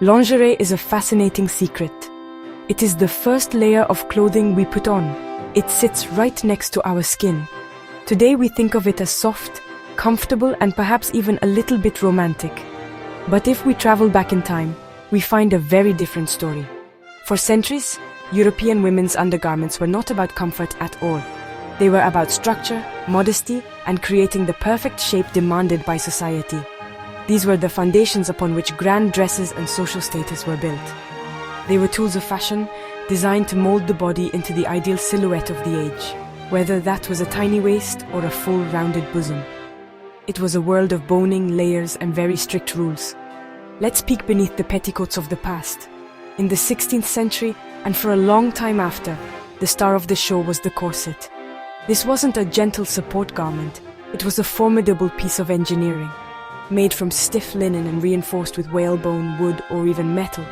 Lingerie is a fascinating secret. It is the first layer of clothing we put on. It sits right next to our skin. Today we think of it as soft, comfortable, and perhaps even a little bit romantic. But if we travel back in time, we find a very different story. For centuries, European women's undergarments were not about comfort at all. They were about structure, modesty, and creating the perfect shape demanded by society. These were the foundations upon which grand dresses and social status were built. They were tools of fashion, designed to mold the body into the ideal silhouette of the age, whether that was a tiny waist or a full rounded bosom. It was a world of boning, layers, and very strict rules. Let's peek beneath the petticoats of the past. In the 16th century, and for a long time after, the star of the show was the corset. This wasn't a gentle support garment, it was a formidable piece of engineering. Made from stiff linen and reinforced with whalebone, wood, or even metal,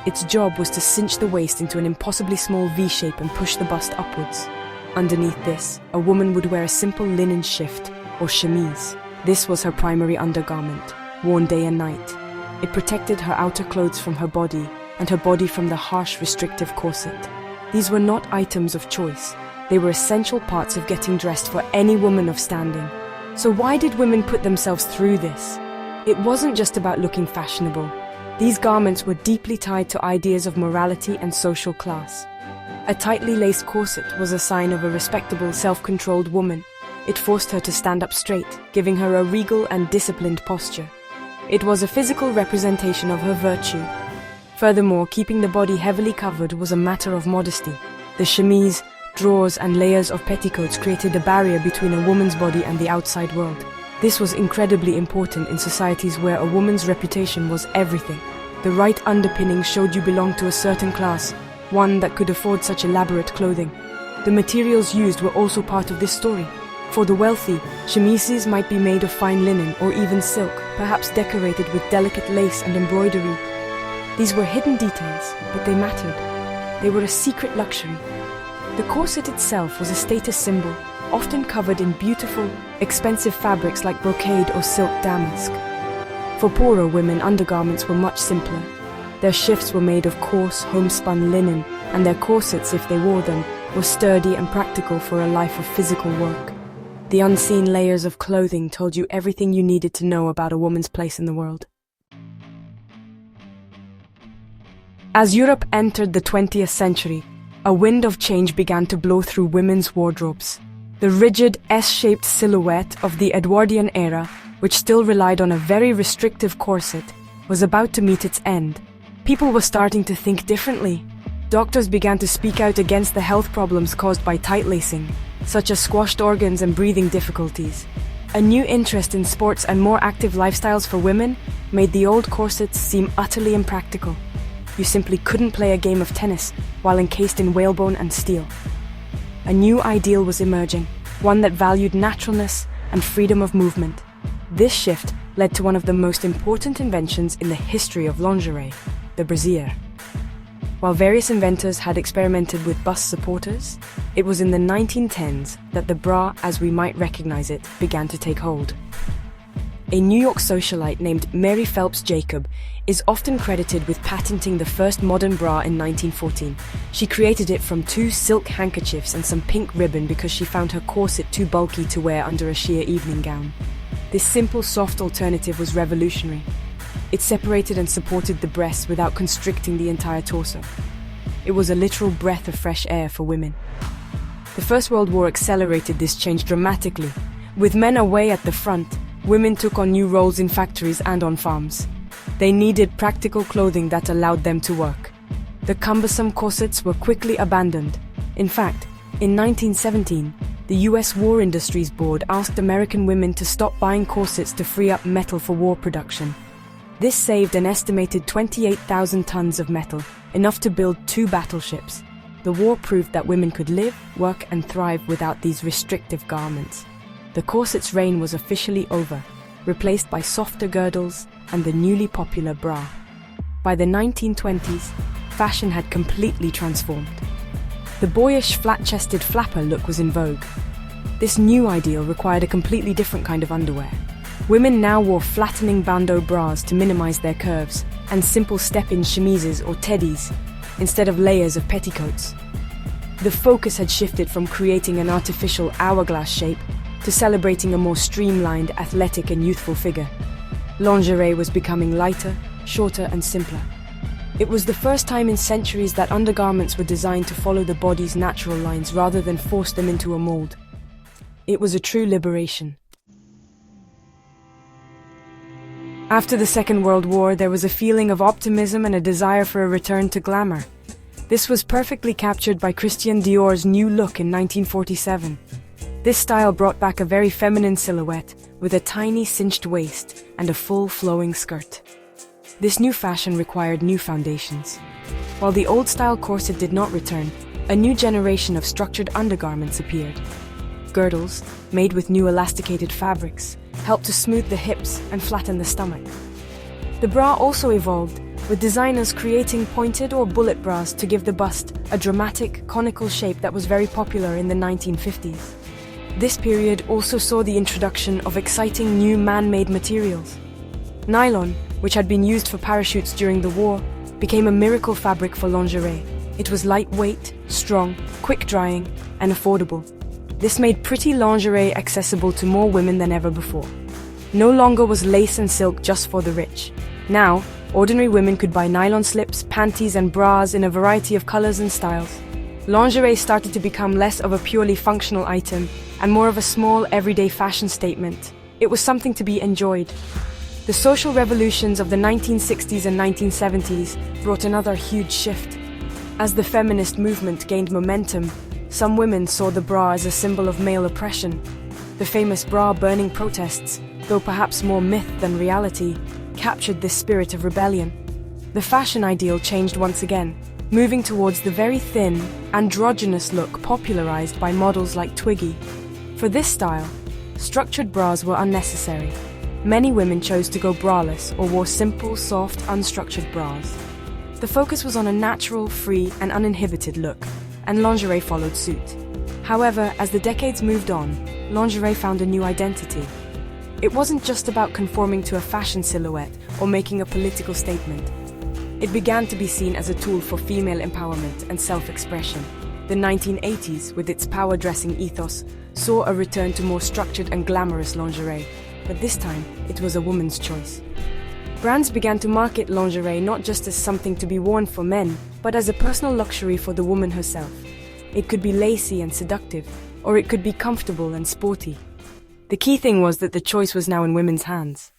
its job was to cinch the waist into an impossibly small V-shape and push the bust upwards. Underneath this, a woman would wear a simple linen shift, or chemise. This was her primary undergarment, worn day and night. It protected her outer clothes from her body, and her body from the harsh, restrictive corset. These were not items of choice. They were essential parts of getting dressed for any woman of standing. So why did women put themselves through this? It wasn't just about looking fashionable. These garments were deeply tied to ideas of morality and social class. A tightly laced corset was a sign of a respectable, self-controlled woman. It forced her to stand up straight, giving her a regal and disciplined posture. It was a physical representation of her virtue. Furthermore, keeping the body heavily covered was a matter of modesty. The chemise, drawers, and layers of petticoats created a barrier between a woman's body and the outside world. This was incredibly important in societies where a woman's reputation was everything. The right underpinning showed you belonged to a certain class, one that could afford such elaborate clothing. The materials used were also part of this story. For the wealthy, chemises might be made of fine linen or even silk, perhaps decorated with delicate lace and embroidery. These were hidden details, but they mattered. They were a secret luxury. The corset itself was a status symbol, often covered in beautiful, expensive fabrics like brocade or silk damask. For poorer women, undergarments were much simpler. Their shifts were made of coarse, homespun linen, and their corsets, if they wore them, were sturdy and practical for a life of physical work. The unseen layers of clothing told you everything you needed to know about a woman's place in the world. As Europe entered the 20th century, a wind of change began to blow through women's wardrobes. The rigid S-shaped silhouette of the Edwardian era, which still relied on a very restrictive corset, was about to meet its end. People were starting to think differently. Doctors began to speak out against the health problems caused by tight lacing, such as squashed organs and breathing difficulties. A new interest in sports and more active lifestyles for women made the old corsets seem utterly impractical. You simply couldn't play a game of tennis while encased in whalebone and steel. A new ideal was emerging, one that valued naturalness and freedom of movement. This shift led to one of the most important inventions in the history of lingerie, the brassiere. While various inventors had experimented with bust supporters, it was in the 1910s that the bra, as we might recognize it, began to take hold. A New York socialite named Mary Phelps Jacob is often credited with patenting the first modern bra in 1914. She created it from 2 silk handkerchiefs and some pink ribbon because she found her corset too bulky to wear under a sheer evening gown. This simple, soft alternative was revolutionary. It separated and supported the breasts without constricting the entire torso. It was a literal breath of fresh air for women. The First World War accelerated this change dramatically. With men away at the front, women took on new roles in factories and on farms. They needed practical clothing that allowed them to work. The cumbersome corsets were quickly abandoned. In fact, in 1917, the US War Industries Board asked American women to stop buying corsets to free up metal for war production. This saved an estimated 28,000 tons of metal, enough to build 2 battleships. The war proved that women could live, work, and thrive without these restrictive garments. The corset's reign was officially over, replaced by softer girdles and the newly popular bra. By the 1920s, fashion had completely transformed. The boyish, flat-chested flapper look was in vogue. This new ideal required a completely different kind of underwear. Women now wore flattening bandeau bras to minimize their curves, and simple step-in chemises or teddies, instead of layers of petticoats. The focus had shifted from creating an artificial hourglass shape to celebrating a more streamlined, athletic and youthful figure. Lingerie was becoming lighter, shorter and simpler. It was the first time in centuries that undergarments were designed to follow the body's natural lines rather than force them into a mold. It was a true liberation. After the Second World War, there was a feeling of optimism and a desire for a return to glamour. This was perfectly captured by Christian Dior's new look in 1947. This style brought back a very feminine silhouette with a tiny cinched waist and a full flowing skirt. This new fashion required new foundations. While the old-style corset did not return, a new generation of structured undergarments appeared. Girdles, made with new elasticated fabrics, helped to smooth the hips and flatten the stomach. The bra also evolved, with designers creating pointed or bullet bras to give the bust a dramatic, conical shape that was very popular in the 1950s. This period also saw the introduction of exciting new man-made materials. Nylon, which had been used for parachutes during the war, became a miracle fabric for lingerie. It was lightweight, strong, quick-drying, and affordable. This made pretty lingerie accessible to more women than ever before. No longer was lace and silk just for the rich. Now, ordinary women could buy nylon slips, panties, and bras in a variety of colors and styles. Lingerie started to become less of a purely functional item and more of a small, everyday fashion statement. It was something to be enjoyed. The social revolutions of the 1960s and 1970s brought another huge shift. As the feminist movement gained momentum, some women saw the bra as a symbol of male oppression. The famous bra-burning protests, though perhaps more myth than reality, captured this spirit of rebellion. The fashion ideal changed once again, moving towards the very thin, androgynous look popularized by models like Twiggy. For this style, structured bras were unnecessary. Many women chose to go braless or wore simple, soft, unstructured bras. The focus was on a natural, free, and uninhibited look, and lingerie followed suit. However, as the decades moved on, lingerie found a new identity. It wasn't just about conforming to a fashion silhouette or making a political statement. It began to be seen as a tool for female empowerment and self-expression. The 1980s, with its power dressing ethos, saw a return to more structured and glamorous lingerie, but this time it was a woman's choice. Brands began to market lingerie not just as something to be worn for men, but as a personal luxury for the woman herself. It could be lacy and seductive, or it could be comfortable and sporty. The key thing was that the choice was now in women's hands.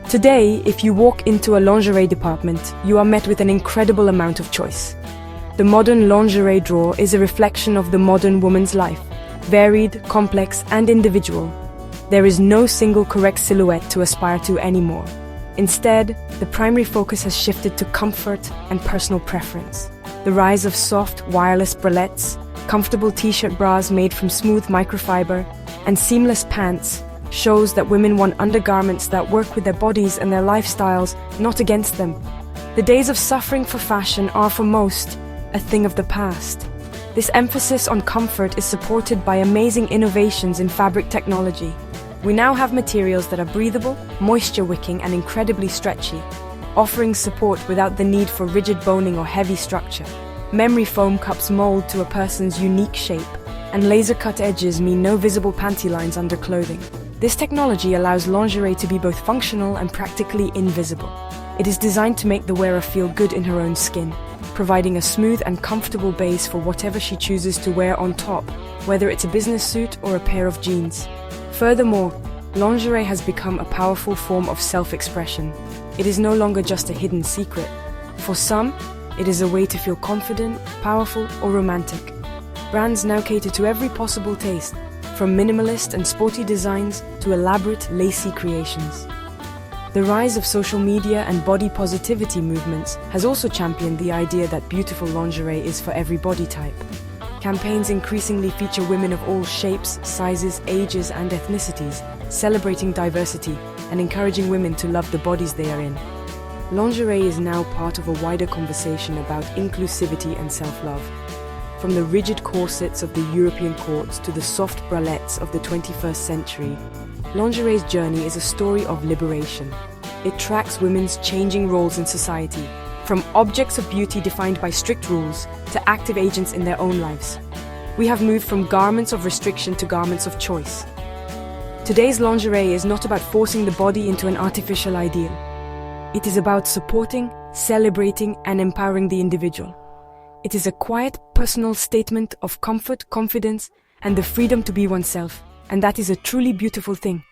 Today, if you walk into a lingerie department, you are met with an incredible amount of choice. The modern lingerie drawer is a reflection of the modern woman's life, varied, complex, and individual. There is no single correct silhouette to aspire to anymore. Instead, the primary focus has shifted to comfort and personal preference. The rise of soft, wireless bralettes, comfortable t-shirt bras made from smooth microfiber, and seamless pants shows that women want undergarments that work with their bodies and their lifestyles, not against them. The days of suffering for fashion are, for most, a thing of the past. This emphasis on comfort is supported by amazing innovations in fabric technology. We now have materials that are breathable, moisture-wicking, and incredibly stretchy, offering support without the need for rigid boning or heavy structure. Memory foam cups mold to a person's unique shape, and laser-cut edges mean no visible panty lines under clothing. This technology allows lingerie to be both functional and practically invisible. It is designed to make the wearer feel good in her own skin, providing a smooth and comfortable base for whatever she chooses to wear on top, whether it's a business suit or a pair of jeans. Furthermore, lingerie has become a powerful form of self-expression. It is no longer just a hidden secret. For some, it is a way to feel confident, powerful, or romantic. Brands now cater to every possible taste, from minimalist and sporty designs to elaborate, lacy creations. The rise of social media and body positivity movements has also championed the idea that beautiful lingerie is for every body type. Campaigns increasingly feature women of all shapes, sizes, ages, and ethnicities, celebrating diversity and encouraging women to love the bodies they are in. Lingerie is now part of a wider conversation about inclusivity and self-love. From the rigid corsets of the European courts to the soft bralettes of the 21st century, lingerie's journey is a story of liberation. It tracks women's changing roles in society, from objects of beauty defined by strict rules to active agents in their own lives. We have moved from garments of restriction to garments of choice. Today's lingerie is not about forcing the body into an artificial ideal. It is about supporting, celebrating, and empowering the individual. It is a quiet, personal statement of comfort, confidence, and the freedom to be oneself, and that is a truly beautiful thing.